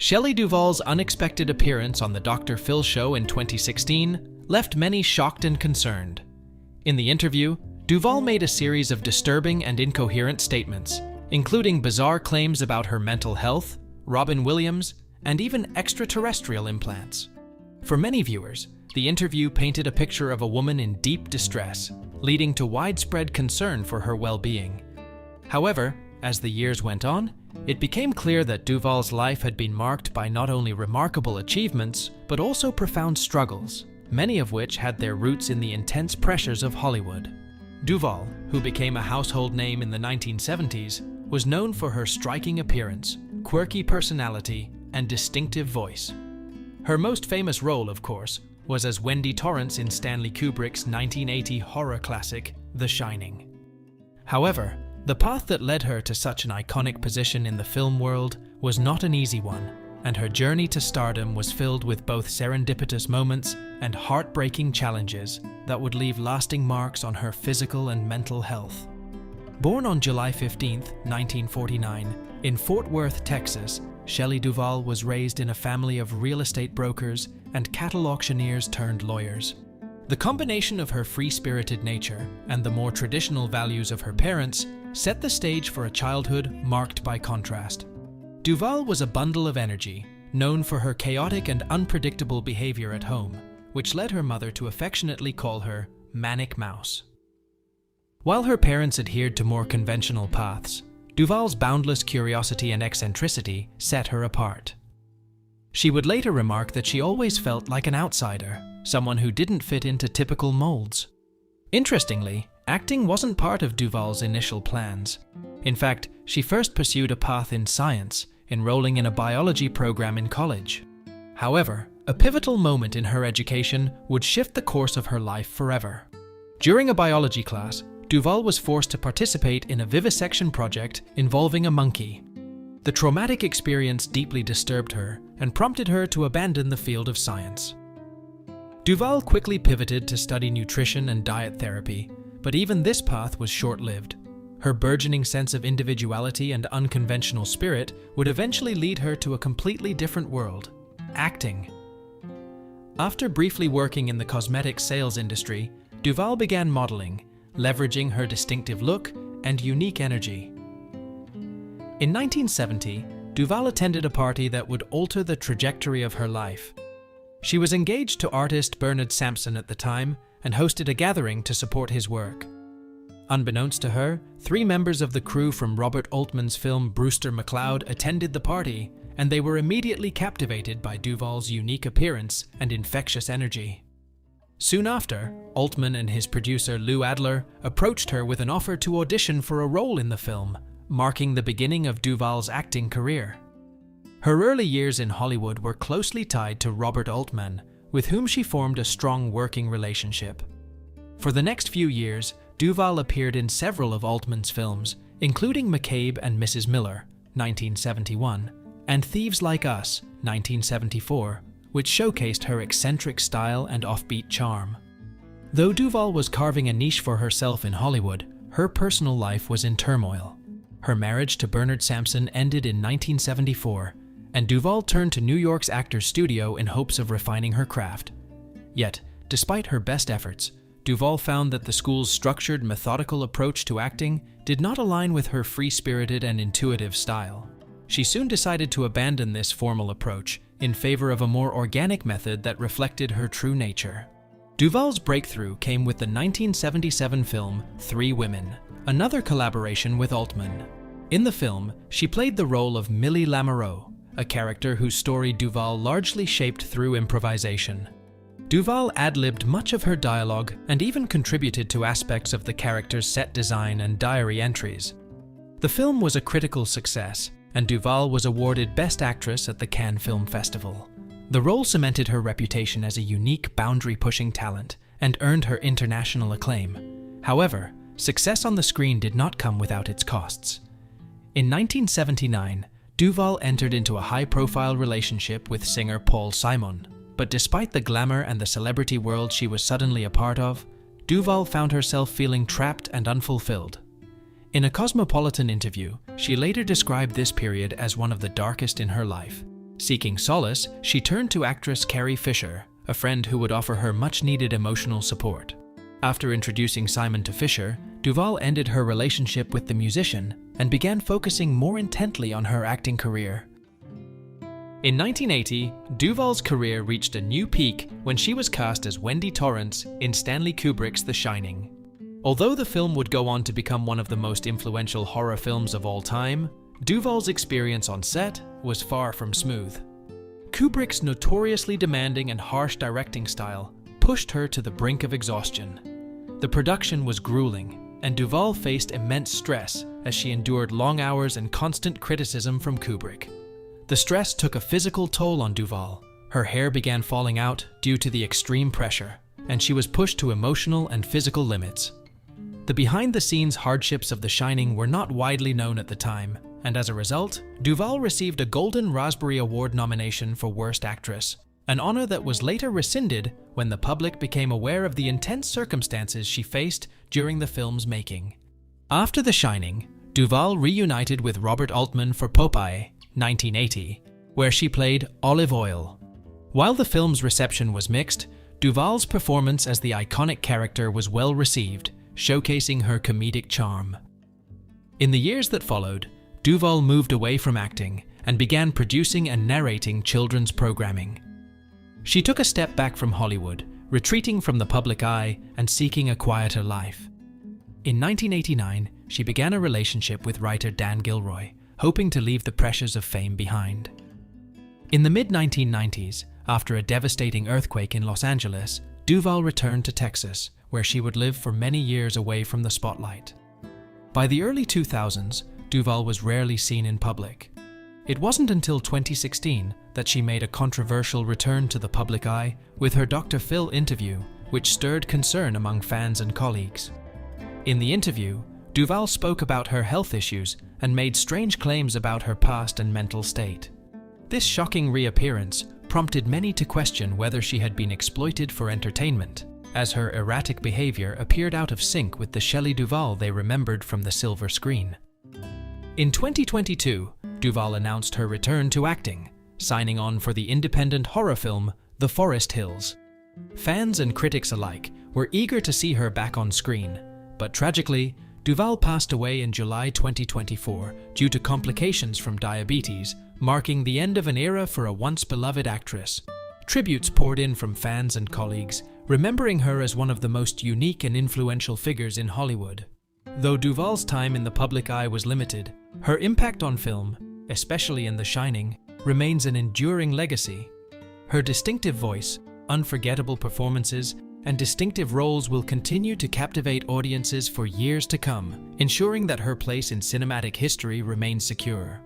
Shelley Duvall's unexpected appearance on the Dr. Phil show in 2016 left many shocked and concerned. In the interview, Duvall made a series of disturbing and incoherent statements, including bizarre claims about her mental health, Robin Williams, and even extraterrestrial implants. For many viewers, the interview painted a picture of a woman in deep distress, leading to widespread concern for her well-being. However, as the years went on, it became clear that Duvall's life had been marked by not only remarkable achievements, but also profound struggles, many of which had their roots in the intense pressures of Hollywood. Duvall, who became a household name in the 1970s, was known for her striking appearance, quirky personality, and distinctive voice. Her most famous role, of course, was as Wendy Torrance in Stanley Kubrick's 1980 horror classic, The Shining. However, the path that led her to such an iconic position in the film world was not an easy one, and her journey to stardom was filled with both serendipitous moments and heartbreaking challenges that would leave lasting marks on her physical and mental health. Born on July 15, 1949, in Fort Worth, Texas, Shelley Duvall was raised in a family of real estate brokers and cattle auctioneers turned lawyers. The combination of her free-spirited nature and the more traditional values of her parents set the stage for a childhood marked by contrast. Duvall was a bundle of energy, known for her chaotic and unpredictable behavior at home, which led her mother to affectionately call her Manic Mouse. While her parents adhered to more conventional paths, Duvall's boundless curiosity and eccentricity set her apart. She would later remark that she always felt like an outsider, someone who didn't fit into typical molds. Interestingly, acting wasn't part of Duvall's initial plans. In fact, she first pursued a path in science, enrolling in a biology program in college. However, a pivotal moment in her education would shift the course of her life forever. During a biology class, Duvall was forced to participate in a vivisection project involving a monkey. The traumatic experience deeply disturbed her and prompted her to abandon the field of science. Duvall quickly pivoted to study nutrition and diet therapy, but even this path was short-lived. Her burgeoning sense of individuality and unconventional spirit would eventually lead her to a completely different world: acting. After briefly working in the cosmetics sales industry, Duvall began modeling, leveraging her distinctive look and unique energy. In 1970, Duvall attended a party that would alter the trajectory of her life. She was engaged to artist Bernard Sampson at the time and hosted a gathering to support his work. Unbeknownst to her, 3 members of the crew from Robert Altman's film Brewster McCloud attended the party, and they were immediately captivated by Duvall's unique appearance and infectious energy. Soon after, Altman and his producer Lou Adler approached her with an offer to audition for a role in the film, marking the beginning of Duvall's acting career. Her early years in Hollywood were closely tied to Robert Altman, with whom she formed a strong working relationship. For the next few years, Duvall appeared in several of Altman's films, including McCabe and Mrs. Miller, 1971, and Thieves Like Us, 1974, which showcased her eccentric style and offbeat charm. Though Duvall was carving a niche for herself in Hollywood, her personal life was in turmoil. Her marriage to Bernard Sampson ended in 1974, and Duvall turned to New York's Actors Studio in hopes of refining her craft. Yet, despite her best efforts, Duvall found that the school's structured, methodical approach to acting did not align with her free-spirited and intuitive style. She soon decided to abandon this formal approach in favor of a more organic method that reflected her true nature. Duvall's breakthrough came with the 1977 film 3 Women, another collaboration with Altman. In the film, she played the role of Millie Lamoureux, a character whose story Duvall largely shaped through improvisation. Duvall ad-libbed much of her dialogue and even contributed to aspects of the character's set design and diary entries. The film was a critical success, and Duvall was awarded Best Actress at the Cannes Film Festival. The role cemented her reputation as a unique, boundary-pushing talent and earned her international acclaim. However, success on the screen did not come without its costs. In 1979, Duvall entered into a high-profile relationship with singer Paul Simon. But despite the glamour and the celebrity world she was suddenly a part of, Duvall found herself feeling trapped and unfulfilled. In a Cosmopolitan interview, she later described this period as one of the darkest in her life. Seeking solace, she turned to actress Carrie Fisher, a friend who would offer her much-needed emotional support. After introducing Simon to Fisher, Duvall ended her relationship with the musician and began focusing more intently on her acting career. In 1980, Duvall's career reached a new peak when she was cast as Wendy Torrance in Stanley Kubrick's The Shining. Although the film would go on to become one of the most influential horror films of all time, Duvall's experience on set was far from smooth. Kubrick's notoriously demanding and harsh directing style pushed her to the brink of exhaustion. The production was grueling, and Duvall faced immense stress as she endured long hours and constant criticism from Kubrick. The stress took a physical toll on Duvall. Her hair began falling out due to the extreme pressure, and she was pushed to emotional and physical limits. The behind-the-scenes hardships of The Shining were not widely known at the time, and as a result, Duvall received a Golden Raspberry Award nomination for Worst Actress, an honor that was later rescinded when the public became aware of the intense circumstances she faced during the film's making. After The Shining, Duvall reunited with Robert Altman for Popeye, 1980, where she played Olive Oil. While the film's reception was mixed, Duvall's performance as the iconic character was well received, showcasing her comedic charm. In the years that followed, Duvall moved away from acting and began producing and narrating children's programming. She took a step back from Hollywood, retreating from the public eye and seeking a quieter life. In 1989, she began a relationship with writer Dan Gilroy, hoping to leave the pressures of fame behind. In the mid-1990s, after a devastating earthquake in Los Angeles, Duvall returned to Texas, where she would live for many years away from the spotlight. By the early 2000s, Duvall was rarely seen in public. It wasn't until 2016 that she made a controversial return to the public eye with her Dr. Phil interview, which stirred concern among fans and colleagues. In the interview, Duvall spoke about her health issues and made strange claims about her past and mental state. This shocking reappearance prompted many to question whether she had been exploited for entertainment, as her erratic behavior appeared out of sync with the Shelley Duvall they remembered from the silver screen. In 2022, Duvall announced her return to acting, signing on for the independent horror film The Forest Hills. Fans and critics alike were eager to see her back on screen, but tragically, Duvall passed away in July 2024 due to complications from diabetes, marking the end of an era for a once-beloved actress. Tributes poured in from fans and colleagues, remembering her as one of the most unique and influential figures in Hollywood. Though Duvall's time in the public eye was limited, her impact on film, especially in The Shining, remains an enduring legacy. Her distinctive voice, unforgettable performances, and distinctive roles will continue to captivate audiences for years to come, ensuring that her place in cinematic history remains secure.